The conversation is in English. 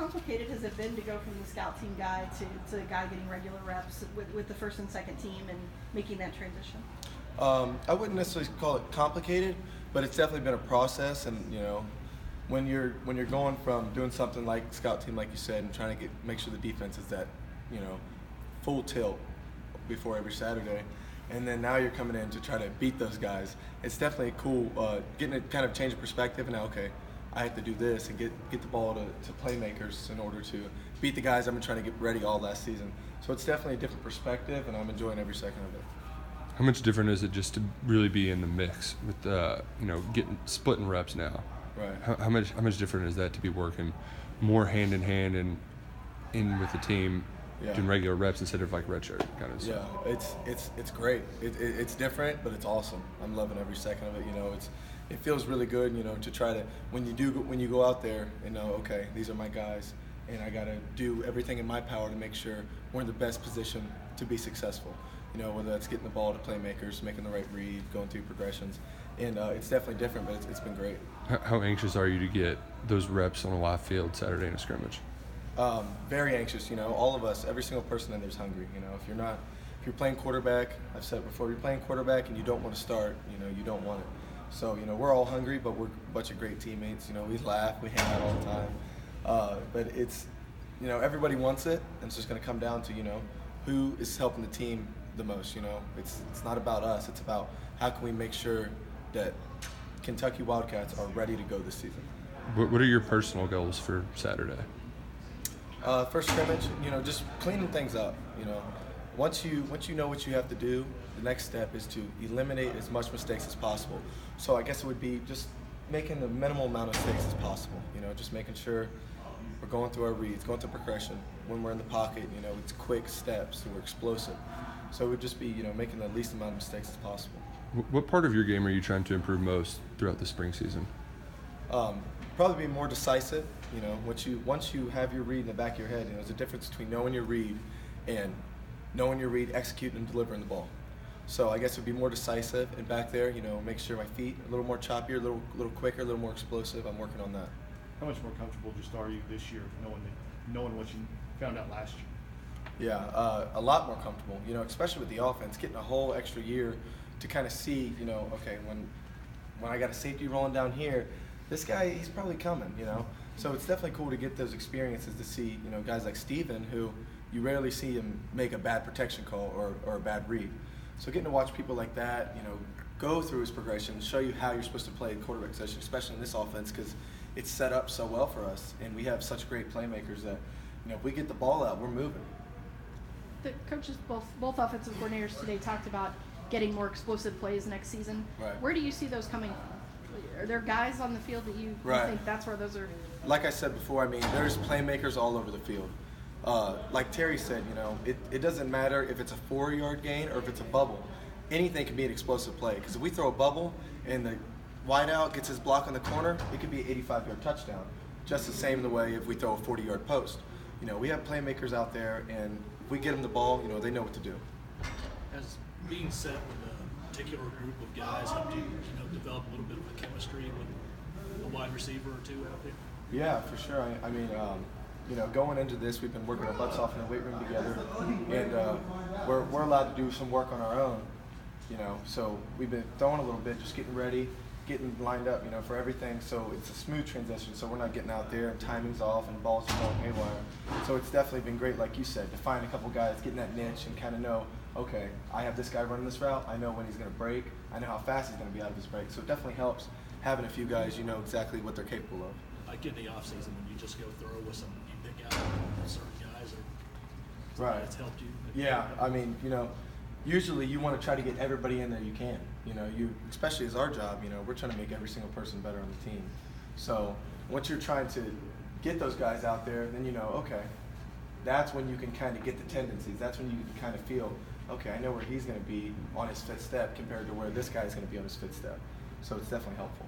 complicated has it been to go from the scout team guy to a guy getting regular reps with the first and second team and making that transition? I wouldn't necessarily call it complicated, but it's definitely been a process. And when you're going from doing something like scout team, like you said, and trying to make sure the defense is at full tilt before every Saturday, and then now you're coming in to try to beat those guys. It's definitely cool getting a kind of change of perspective. And now, okay, I have to do this and get the ball to playmakers in order to beat the guys I've been trying to get ready all last season. So it's definitely a different perspective, and I'm enjoying every second of it. How much different is it just to really be in the mix with splitting reps now? Right. How much different is that to be working more hand in hand and in with the team, doing regular reps instead of like redshirt kind of stuff? Yeah, it's great. It's different, but it's awesome. I'm loving every second of it. It feels really good. To try to when you go out there and know, okay, these are my guys, and I got to do everything in my power to make sure we're in the best position to be successful. Whether that's getting the ball to playmakers, making the right read, going through progressions. And it's definitely different, but it's been great. How anxious are you to get those reps on a live field Saturday in a scrimmage? Very anxious. All of us, every single person in there is hungry. If you're playing quarterback, I've said it before, you're playing quarterback and you don't want to start, you don't want it. So, we're all hungry, but we're a bunch of great teammates. We laugh, we hang out all the time. But it's, everybody wants it, and it's just going to come down to, who is helping the team the most. It's not about us. It's about how can we make sure that Kentucky Wildcats are ready to go this season. What are your personal goals for Saturday? First scrimmage, just cleaning things up. Once you know what you have to do, the next step is to eliminate as much mistakes as possible. So I guess it would be just making the minimal amount of mistakes as possible. Just making sure we're going through our reads, going through progression. When we're in the pocket, it's quick steps, so we're explosive. So it would just be, making the least amount of mistakes as possible. What part of your game are you trying to improve most throughout the spring season? Probably be more decisive. Once you have your read in the back of your head, there's a difference between knowing your read and knowing your read, executing and delivering the ball. So I guess it would be more decisive, and back there, make sure my feet a little more choppier, a little quicker, a little more explosive. I'm working on that. How much more comfortable just are you this year knowing what you found out last year? Yeah, a lot more comfortable, especially with the offense, getting a whole extra year to kind of see, okay, when I got a safety rolling down here, this guy, he's probably coming, So it's definitely cool to get those experiences to see, guys like Steven, who you rarely see him make a bad protection call or a bad read. So getting to watch people like that, go through his progression, show you how you're supposed to play quarterback position, especially in this offense, because it's set up so well for us, and we have such great playmakers that, if we get the ball out, we're moving. The coaches, both offensive coordinators today talked about getting more explosive plays next season. Right. Where do you see those coming from? Are there guys on the field that you think that's where those are? Like I said before, there's playmakers all over the field. Like Terry said, it doesn't matter if it's a 4-yard gain or if it's a bubble. Anything can be an explosive play, because if we throw a bubble and the wideout gets his block on the corner, it could be an 85-yard touchdown. Just the same the way if we throw a 40-yard post. We have playmakers out there, and if we get them the ball, they know what to do. Has being set with a particular group of guys helped you, develop a little bit of a chemistry with a wide receiver or two out there? Yeah, for sure. Going into this, we've been working our butts off in the weight room together, and we're allowed to do some work on our own. So we've been throwing a little bit, just getting ready, getting lined up, for everything. So it's a smooth transition. So we're not getting out there and timing's off and balls are going haywire. So it's definitely been great, like you said, to find a couple guys, getting that niche and kind of know, okay, I have this guy running this route. I know when he's going to break. I know how fast he's going to be out of his break. So it definitely helps having a few guys, exactly what they're capable of. Like in the offseason, when you just go throw with some, you pick out certain guys or right. It's helped you. Yeah, usually you want to try to get everybody in there you can. Especially as our job, we're trying to make every single person better on the team. So once you're trying to get those guys out there, then okay, that's when you can kind of get the tendencies. That's when you can kind of feel, okay, I know where he's going to be on his fifth step compared to where this guy's going to be on his fifth step. So it's definitely helpful.